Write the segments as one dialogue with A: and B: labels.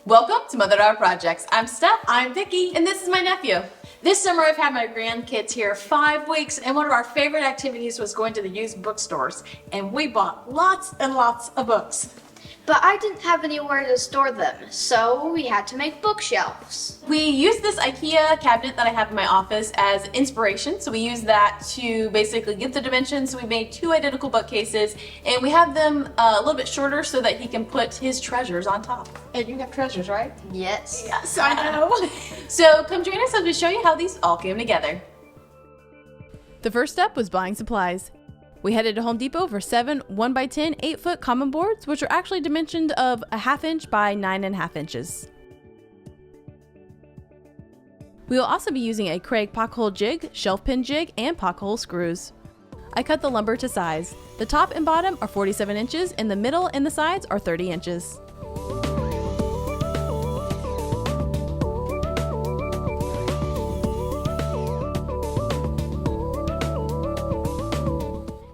A: Welcome to Mother Daughter Projects. I'm Steph.
B: I'm Vicki.
A: And this is my nephew.
B: This summer I've had my grandkids here 5 weeks, and one of our favorite activities was going to the used bookstores, and we bought lots and lots of books.
C: But I didn't have anywhere to store them, so we had to make bookshelves.
A: We used this IKEA cabinet that I have in my office as inspiration. So we used that to basically get the dimensions. So we made 2 identical bookcases, and we have them a little bit shorter so that he can put his treasures on top.
B: And you have treasures, right?
C: Yes.
B: Yes, I know.
A: So come join us as we show you how these all came together. The first step was buying supplies. We headed to Home Depot for 7 1x10 8-foot common boards, which are actually dimensioned of a 1/2 inch by 9.5 inches. We will also be using a Craig pocket hole jig, shelf pin jig, and pocket hole screws. I cut the lumber to size. The top and bottom are 47 inches, and the middle and the sides are 30 inches.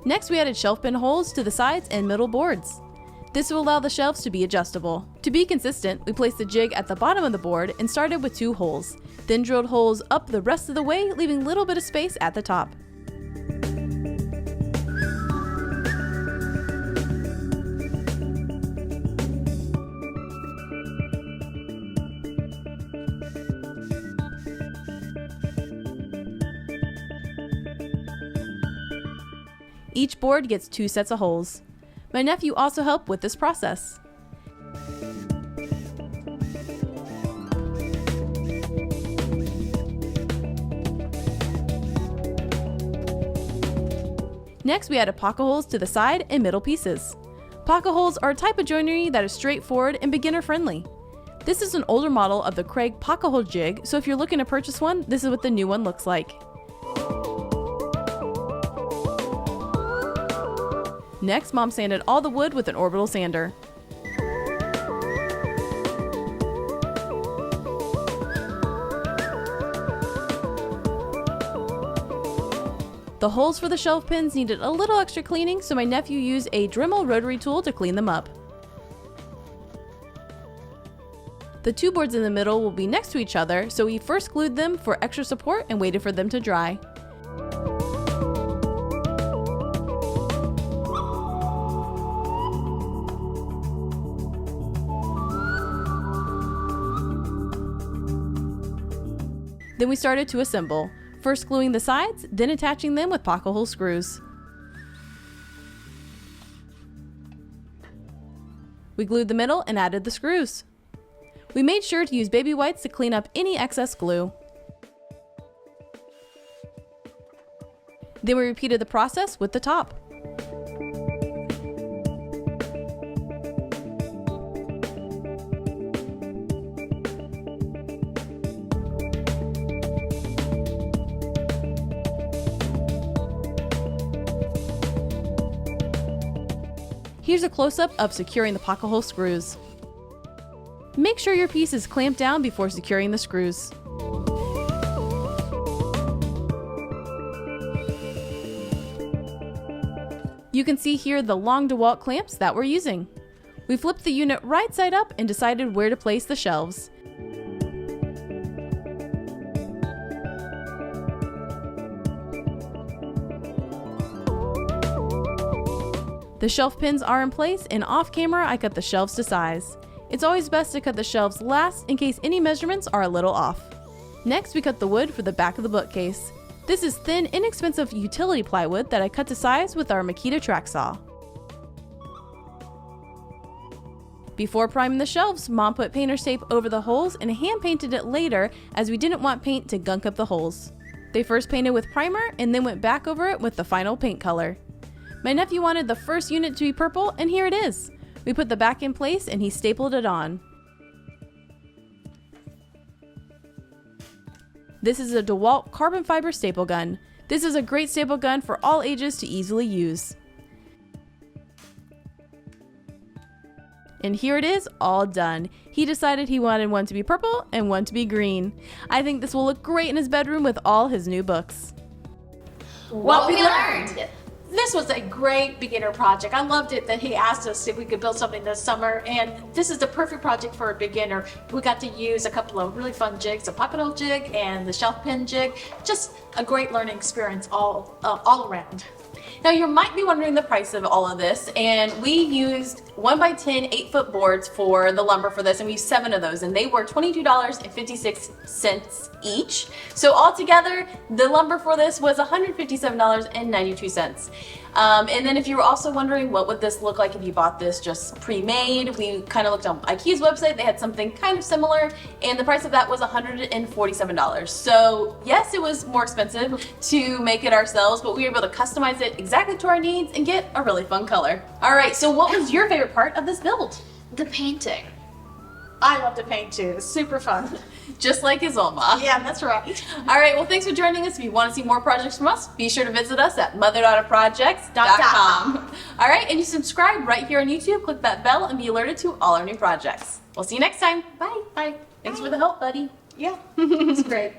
A: Next, we added shelf pin holes to the sides and middle boards. This will allow the shelves to be adjustable. To be consistent, we placed the jig at the bottom of the board and started with 2 holes, then drilled holes up the rest of the way, leaving a little bit of space at the top. Each board gets 2 sets of holes. My nephew also helped with this process. Next, we added pocket holes to the side and middle pieces. Pocket holes are a type of joinery that is straightforward and beginner friendly. This is an older model of the Craig pocket hole jig, so if you're looking to purchase one, this is what the new one looks like. Next, Mom sanded all the wood with an orbital sander. The holes for the shelf pins needed a little extra cleaning, so my nephew used a Dremel rotary tool to clean them up. The 2 boards in the middle will be next to each other, so we first glued them for extra support and waited for them to dry. Then we started to assemble, first gluing the sides, then attaching them with pocket hole screws. We glued the middle and added the screws. We made sure to use baby wipes to clean up any excess glue. Then we repeated the process with the top. Here's a close-up of securing the pocket hole screws. Make sure your piece is clamped down before securing the screws. You can see here the long DeWalt clamps that we're using. We flipped the unit right side up and decided where to place the shelves. The shelf pins are in place, and off camera I cut the shelves to size. It's always best to cut the shelves last in case any measurements are a little off. Next, we cut the wood for the back of the bookcase. This is thin, inexpensive utility plywood that I cut to size with our Makita track saw. Before priming the shelves, Mom put painter's tape over the holes and hand painted it later as we didn't want paint to gunk up the holes. They first painted with primer and then went back over it with the final paint color. My nephew wanted the first unit to be purple, and here it is. We put the back in place and he stapled it on. This is a DeWalt carbon fiber staple gun. This is a great staple gun for all ages to easily use. And here it is, all done. He decided he wanted one to be purple and one to be green. I think this will look great in his bedroom with all his new books.
B: What we learned! This was a great beginner project. I loved it that he asked us if we could build something this summer, and this is the perfect project for a beginner. We got to use a couple of really fun jigs, a pocket hole jig and the shelf pin jig. Just a great learning experience all around.
A: Now you might be wondering the price of all of this, and we used 1x10 8-foot boards for the lumber for this, and we used 7 of those, and they were $22.56 each. So altogether, the lumber for this was $157.92. And then if you were also wondering what would this look like if you bought this just pre-made, we kind of looked on IKEA's website. They had something kind of similar, and the price of that was $147. So yes, it was more expensive to make it ourselves, but we were able to customize it exactly to our needs and get a really fun color. All right, so what was your favorite part of this build?
C: The painting.
B: I love to paint too. It's super fun.
A: Just like his Oma.
B: Yeah, that's right.
A: All right, well, thanks for joining us. If you want to see more projects from us, be sure to visit us at mother.projects.com. All right, and you subscribe right here on YouTube. Click that bell and be alerted to all our new projects. We'll see you next time. Bye.
B: Bye.
A: Thanks for the help, buddy.
B: Yeah, it's great.